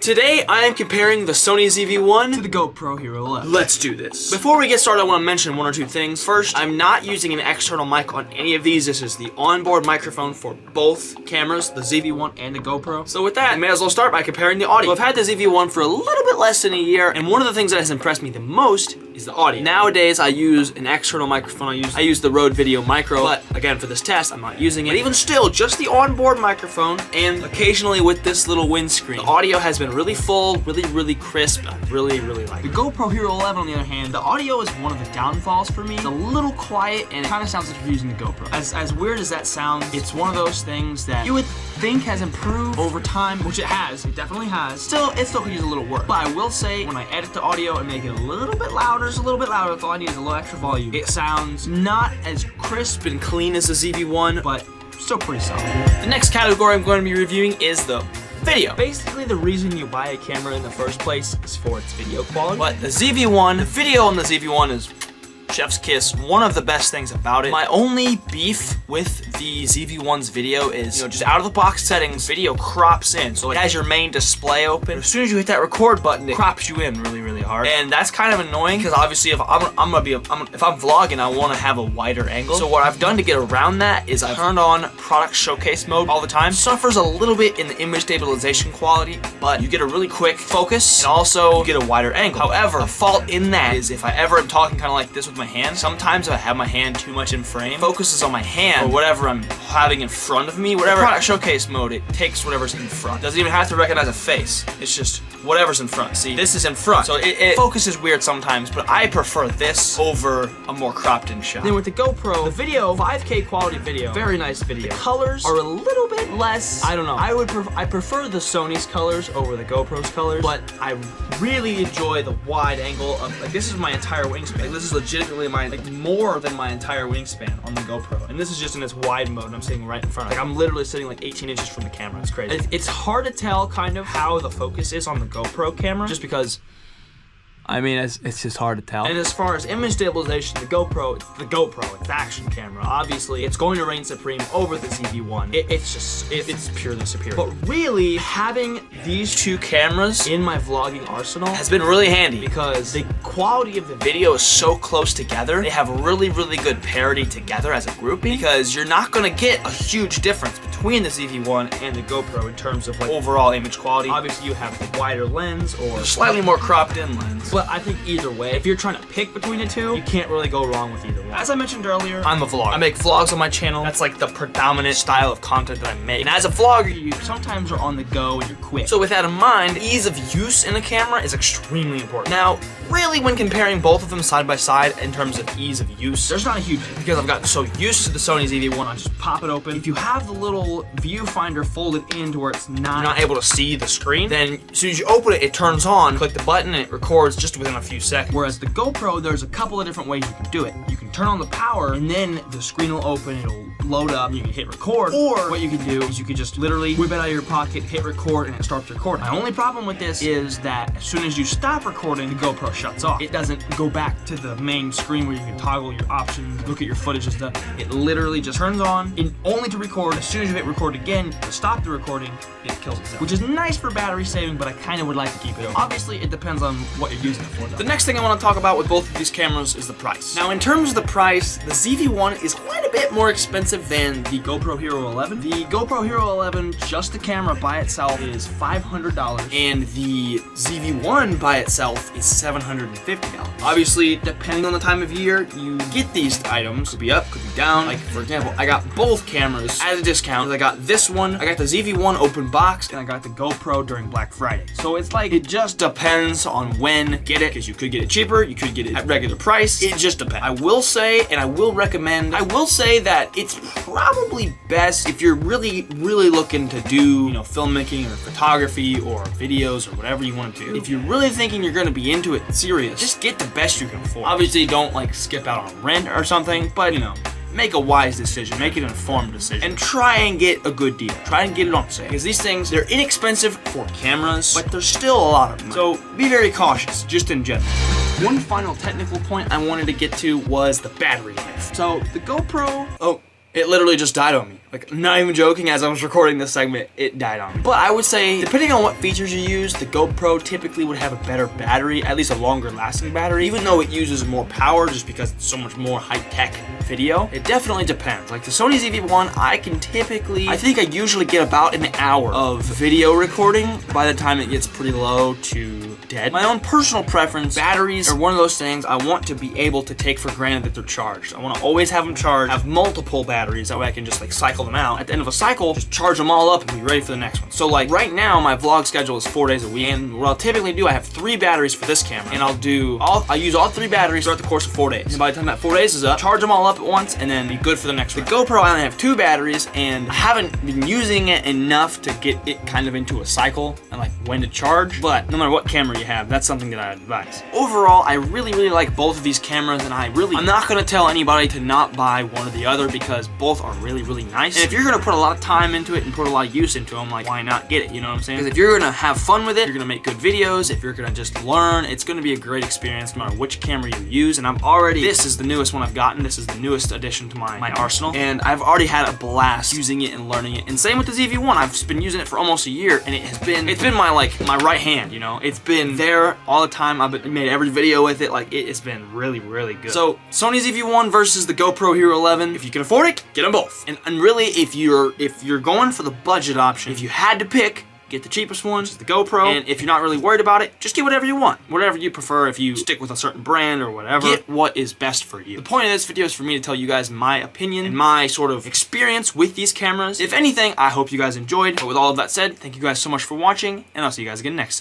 Today I am comparing the Sony ZV-1 to the GoPro HERO11. Let's do this. Before we get started, I want to mention one or two things. First, I'm not using an external mic on any of these. This is the onboard microphone for both cameras, the ZV-1 and the GoPro. So with that, I may as well start by comparing the audio. So I've had the ZV-1 for a little bit less than a year, and one of the things that has impressed me the most is the audio. Nowadays, I use an external microphone. I use the Rode Video Micro, but again, for this test, I'm not using it. But even still, just the onboard microphone, and occasionally with this little windscreen. The audio has been really full, really crisp. I really like it. The GoPro HERO11, on the other hand, the audio is one of the downfalls for me. It's a little quiet, and it kind of sounds like you're using the GoPro. As weird as that sounds, it's one of those things that you would think has improved over time, which it has. It definitely has. It still could use a little work. But I will say, when I edit the audio and make it a little bit louder, just a little bit louder, if all I need is a little extra volume, it sounds not as crisp and clean as the ZV-1, but still pretty solid. The next category I'm going to be reviewing is the video. Basically, the reason you buy a camera in the first place is for its video quality. But the ZV-1, the video on the ZV-1 is chef's kiss, one of the best things about it. My only beef with the ZV-1's video is, just out of the box settings, video crops in. So it has your main display open. As soon as you hit that record button, it crops you in really hard. And that's kind of annoying because obviously if I'm vlogging, I want to have a wider angle. So what I've done to get around that is I've turned on product showcase mode all the time. Suffers a little bit in the image stabilization quality, but you get a really quick focus and also you get a wider angle. However, the fault in that is if I ever am talking kind of like this with my hand, sometimes if I have my hand too much in frame, focuses on my hand or whatever I'm having in front of me, whatever product showcase mode, it takes whatever's in front. Doesn't even have to recognize a face. It's just whatever's in front. See, this is in front. So it focuses weird sometimes, but I prefer this over a more cropped in shot. Then with the GoPro, the video, 5K quality video, very nice video. The colors are a little bit less, I don't know. I prefer the Sony's colors over the GoPro's colors, but I really enjoy the wide angle of, like, this is my entire wingspan. Like, this is legitimately more than my entire wingspan on the GoPro. And this is just in its wide mode, and I'm sitting right in front of it. Like, I'm literally sitting like 18 inches from the camera. It's crazy. It's hard to tell kind of how the focus is on the GoPro camera, just because, I mean, it's just hard to tell. And as far as image stabilization, the GoPro, it's the action camera. Obviously, it's going to reign supreme over the ZV-1. It's purely superior. But really, having these two cameras in my vlogging arsenal has been really handy because the quality of the video is so close together. They have really good parity together as a grouping because you're not going to get a huge difference between the ZV-1 and the GoPro in terms of like overall image quality. Obviously, you have the wider lens or slightly more cropped in lens. But I think either way, if you're trying to pick between the two, you can't really go wrong with either one. As I mentioned earlier, I'm a vlogger. I make vlogs on my channel. That's like the predominant style of content that I make. And as a vlogger, you sometimes are on the go and you're quick. So with that in mind, ease of use in a camera is extremely important. Now, really when comparing both of them side by side in terms of ease of use, there's not a huge difference because I've gotten so used to the Sony ZV-1. I just pop it open. If you have the little viewfinder folded in to where it's not able to see the screen, then as soon as you open it, it turns on, click the button, and it records just within a few seconds. Whereas the GoPro, there's a couple of different ways you can do it. You can turn on the power, and then the screen will open, it'll load up, and you can hit record. Or what you can do is you can just literally whip it out of your pocket, hit record, and it starts recording. My only problem with this is that as soon as you stop recording, the GoPro shuts off. It doesn't go back to the main screen where you can toggle your options, look at your footage and stuff. It literally just turns on, and only to record. As soon as you hit record again, to stop the recording, it kills itself. Which is nice for battery saving, but I kind of would like to keep it open. Obviously, it depends on what you're using it for, though. The next thing I want to talk about with both of these cameras is the price. Now, in terms of the price, the ZV-1 is quite a bit more expensive than the GoPro HERO11. The GoPro HERO11, just the camera by itself, is $500, and the ZV-1 by itself is $750. Obviously, depending on the time of year you get these items, could be up, could be down. Like, for example, I got both cameras at a discount. I got this one, I got the ZV-1 open box, and I got the GoPro during Black Friday. So it's like, it just depends on when you get it, because you could get it cheaper, you could get it at regular price. It just depends. I will say, and I will say that it's probably best if you're really looking to do, filmmaking or photography or videos or whatever you want to do. If you're really thinking you're going to be into it serious, just get the best you can afford. Obviously, don't like skip out on rent or something, but make a wise decision, make an informed decision, and try and get a good deal. Try and get it on sale. Because these things, they're inexpensive for cameras, but they're still a lot of money. So be very cautious, just in general. One final technical point I wanted to get to was the battery life. So the GoPro, It literally just died on me. Like, not even joking, as I was recording this segment, it died on me. But I would say, depending on what features you use, the GoPro typically would have a better battery, at least a longer lasting battery, even though it uses more power just because it's so much more high-tech video. It definitely depends. Like the Sony ZV-1, I think I usually get about an hour of video recording by the time it gets pretty low to dead. My own personal preference, batteries are one of those things I want to be able to take for granted that they're charged. I want to always have them charged, have multiple batteries, that way I can just like cycle them out. At the end of a cycle, just charge them all up and be ready for the next one. So like right now, my vlog schedule is 4 days a week, and what I'll typically do, I have 3 batteries for this camera, and I'll use all 3 batteries throughout the course of 4 days. And by the time that 4 days is up, charge them all up at once, and then be good for the next one. The GoPro, I only have 2 batteries, and I haven't been using it enough to get it kind of into a cycle and like when to charge, but no matter what camera you have, that's something that I advise. Overall, I really like both of these cameras, and I'm not gonna tell anybody to not buy one or the other because both are really nice. And if you're gonna put a lot of time into it and put a lot of use into them, like why not get it, you know what I'm saying? Because if you're gonna have fun with it, you're gonna make good videos, if you're gonna just learn, it's gonna be a great experience no matter which camera you use. And this is the newest one I've gotten, this is the newest addition to my arsenal, and I've already had a blast using it and learning it. And same with the ZV-1, I've been using it for almost a year, and it's been my right hand, you know? It's been there all the time, I've made every video with it, like it's been really good. So, Sony ZV-1 versus the GoPro HERO11, if you can afford it, get them both. And really, if you're going for the budget option, if you had to pick, get the cheapest one, which is the GoPro, and if you're not really worried about it, just get whatever you want. Whatever you prefer, if you stick with a certain brand or whatever, get what is best for you. The point of this video is for me to tell you guys my opinion and my sort of experience with these cameras. If anything, I hope you guys enjoyed. But with all of that said, thank you guys so much for watching, and I'll see you guys again next time.